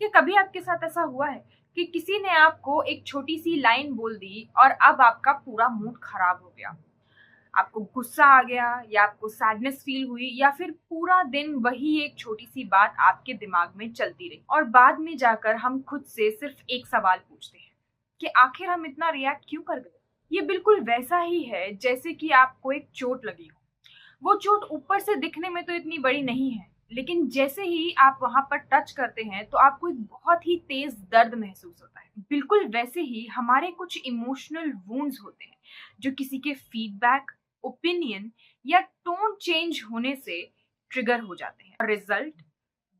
कि कभी आपके साथ ऐसा हुआ है कि किसी ने आपको एक छोटी सी लाइन बोल दी और अब आपका पूरा मूड खराब हो गया। आपको गुस्सा आ गया या आपको सैडनेस फील हुई या फिर पूरा दिन वही एक छोटी सी बात आपके दिमाग में चलती रही और बाद में जाकर हम खुद से सिर्फ एक सवाल पूछते हैं कि आखिर हम इतना रिएक्ट क्यों कर गए। ये बिल्कुल वैसा ही है जैसे कि आपको एक चोट लगी हो। वो चोट ऊपर से दिखने में तो इतनी बड़ी नहीं है, लेकिन जैसे ही आप वहां पर टच करते हैं तो आपको एक बहुत ही तेज दर्द महसूस होता है। बिल्कुल वैसे ही हमारे कुछ इमोशनल वुंड्स होते हैं जो किसी के फीडबैक, ओपिनियन या टोन चेंज होने से ट्रिगर हो जाते हैं। रिजल्ट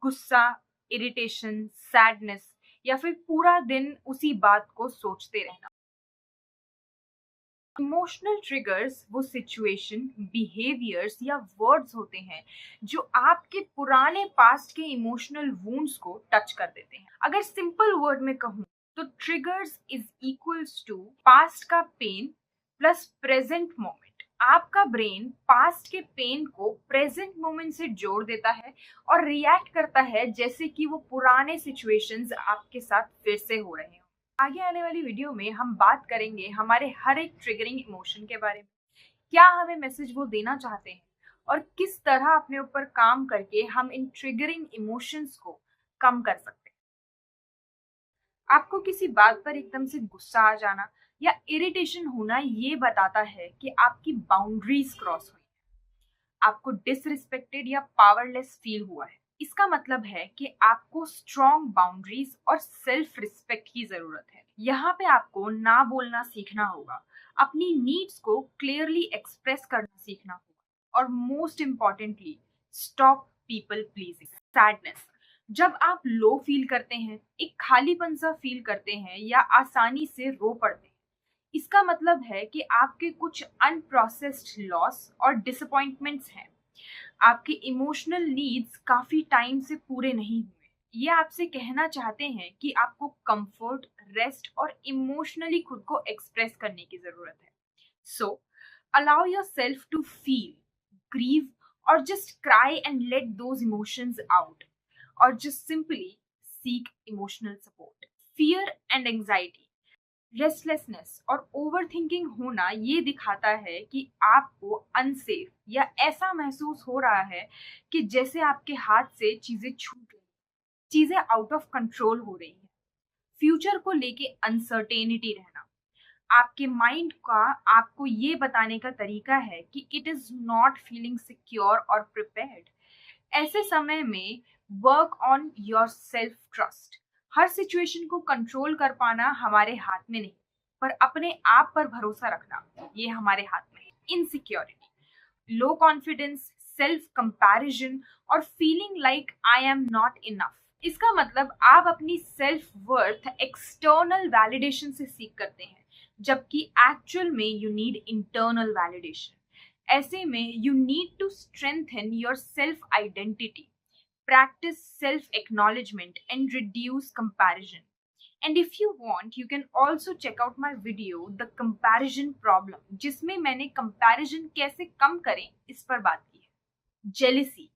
गुस्सा, इरिटेशन, सैडनेस या फिर पूरा दिन उसी बात को सोचते रहना। इमोशनल ट्रिगर्स वो सिचुएशन, बिहेवियर्स या वर्ड्स होते हैं जो आपके पुराने पास्ट के इमोशनल वुंड्स को टच कर देते हैं। अगर सिंपल वर्ड में कहूँ तो triggers is equals to past का पेन प्लस प्रेजेंट मोमेंट। आपका ब्रेन पास्ट के पेन को प्रेजेंट मोमेंट से जोड़ देता है और रिएक्ट करता है जैसे कि वो पुराने सिचुएशंस आपके साथ फिर से हो रहे हैं। आगे आने वाली वीडियो में हम बात करेंगे हमारे हर एक ट्रिगरिंग इमोशन के बारे में, क्या हमें मैसेज वो देना चाहते हैं और किस तरह अपने ऊपर काम करके हम इन ट्रिगरिंग इमोशंस को कम कर सकते हैं। आपको किसी बात पर एकदम से गुस्सा आ जाना या इरिटेशन होना ये बताता है कि आपकी बाउंड्रीज क्रॉस हुई, आपको डिसरिस्पेक्टेड या पावरलेस फील हुआ है। इसका मतलब है कि आपको स्ट्रॉन्ग बाउंड्रीज और सेल्फ रिस्पेक्ट की जरूरत है। यहाँ पे आपको ना बोलना सीखना होगा, अपनी नीड्स को क्लियरली एक्सप्रेस करना सीखना होगा और most importantly stop people pleasing. Sadness, जब आप लो फील करते हैं, एक खालीपन सा फील करते हैं या आसानी से रो पड़ते हैं, इसका मतलब है कि आपके कुछ अनप्रोसेस्ड लॉस और डिसअपॉइंटमेंट्स हैं। आपके इमोशनल नीड्स काफी टाइम से पूरे नहीं हुए। ये आपसे कहना चाहते हैं कि आपको कंफर्ट, रेस्ट और इमोशनली खुद को एक्सप्रेस करने की जरूरत है। So allow yourself to feel, grieve और just cry and let those emotions out और just simply seek emotional support. Fear and anxiety, restlessness और ओवरथिंकिंग होना ये दिखाता है कि आपको अनसेफ या ऐसा महसूस हो रहा है कि जैसे आपके हाथ से चीजें छूट रही, चीजें आउट ऑफ कंट्रोल हो रही है। फ्यूचर को लेके अनसर्टेनिटी रहना, आपके माइंड का आपको ये बताने का तरीका है कि it is not feeling secure और प्रिपेयर्ड। ऐसे समय में work on your self trust. Her situation को कंट्रोल कर पाना हमारे हाथ में नहीं, पर अपने आप पर भरोसा रखना ये हमारे हाथ में है। Insecurity, low confidence, self comparison और feeling like I am not enough. इसका मतलब आप अपनी सेल्फ वर्थ एक्सटर्नल वैलिडेशन से सीख करते हैं, जबकि एक्चुअल में यू नीड इंटरनल वैलिडेशन। ऐसे में you need to strengthen your self identity, practice self-acknowledgement and reduce comparison. And if you want, you can also check out my video, The Comparison Problem, जिसमें मैंने comparison कैसे कम करें इस पर बात की है। Jealousy,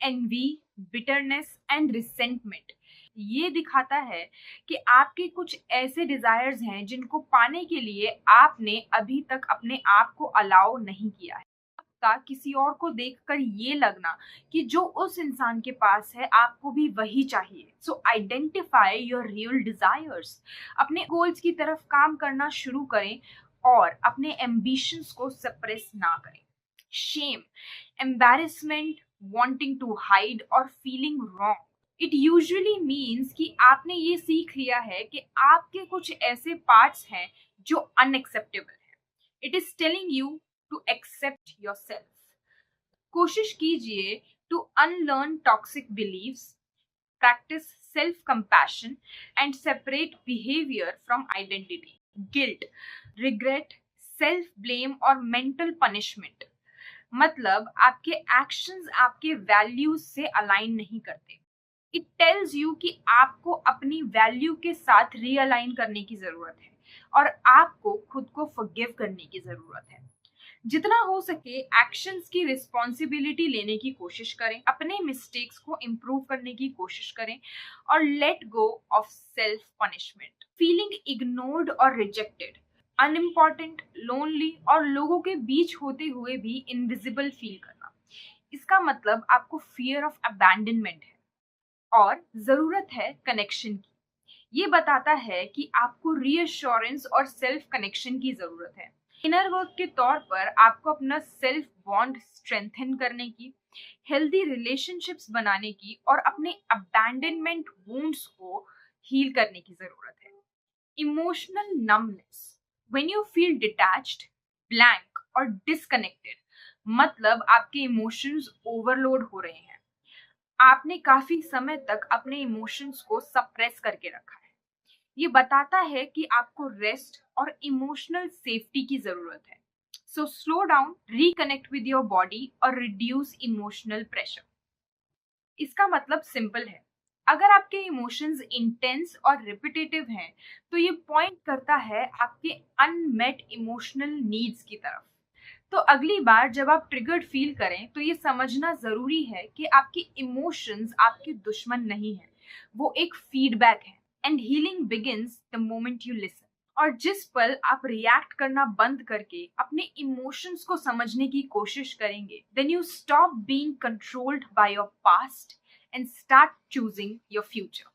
envy, bitterness and resentment, ये दिखाता है कि आपके कुछ ऐसे डिजायर्स हैं जिनको पाने के लिए आपने अभी तक अपने आप को अलाउ नहीं किया है। का किसी और को देखकर ये लगना कि जो उस इंसान के पास है आपको भी वही चाहिए। सो आइडेंटिफाई योर रियल डिजायर्स, अपने गोल्स की तरफ काम करना शुरू करें और अपने एम्बिशंस को सप्रेस ना करें। Shame, embarrassment, wanting to hide और feeling wrong, it usually means कि आपने ये सीख लिया है कि आपके कुछ ऐसे पार्ट्स हैं जो अनएक्सेप्टेबल है। It is telling you to accept yourself. कोशिश कीजिए to unlearn toxic beliefs, practice self compassion and separate behaviour from identity. Guilt, regret, self blame और मेंटल पनिशमेंट, मतलब आपके एक्शंस आपके वैल्यूज से अलाइन नहीं करते। इट टेल्स यू कि आपको अपनी वैल्यू के साथ रीअलाइन करने की जरूरत है और आपको खुद को फॉरगिव करने की जरूरत है। जितना हो सके एक्शंस की रिस्पॉन्सिबिलिटी लेने की कोशिश करें, अपने मिस्टेक्स को इम्प्रूव करने की कोशिश करें और let go of self punishment. Feeling ignored और रिजेक्टेड, अनइम्पॉर्टेंट, लोनली और लोगों के बीच होते हुए भी इनविजिबल फील करना, इसका मतलब आपको फियर ऑफ अबैंडनमेंट है और जरूरत है कनेक्शन की। ये बताता है कि आपको रीअश्योरेंस और सेल्फ कनेक्शन की जरूरत है। इनर वर्क के तौर पर आपको अपना सेल्फ बॉन्ड स्ट्रेंथन करने की, हेल्दी रिलेशनशिप्स बनाने की और अपने अबैंडनमेंट वुंड्स को हील करने की जरूरत है। Emotional numbness, when you feel detached, blank और डिस्कनेक्टेड, मतलब आपके इमोशंस ओवरलोड हो रहे हैं। आपने काफी समय तक अपने इमोशंस को सप्रेस करके रखा है। ये बताता है कि आपको रेस्ट और इमोशनल सेफ्टी की जरूरत है। So slow down, reconnect with your body और रिड्यूस इमोशनल प्रेशर। इसका मतलब सिंपल है, अगर आपके इमोशंस इंटेंस और रिपीटेटिव हैं, तो ये पॉइंट करता है आपके अनमेट इमोशनल नीड्स की तरफ। तो अगली बार जब आप ट्रिगर्ड फील करें, तो ये समझना जरूरी है कि आपके इमोशंस आपके दुश्मन नहीं है, वो एक फीडबैक है। And healing begins the moment you listen. और जिस पल आप रिएक्ट करना बंद करके अपने इमोशंस को समझने की कोशिश करेंगे, then you stop being controlled by your past and start choosing your future.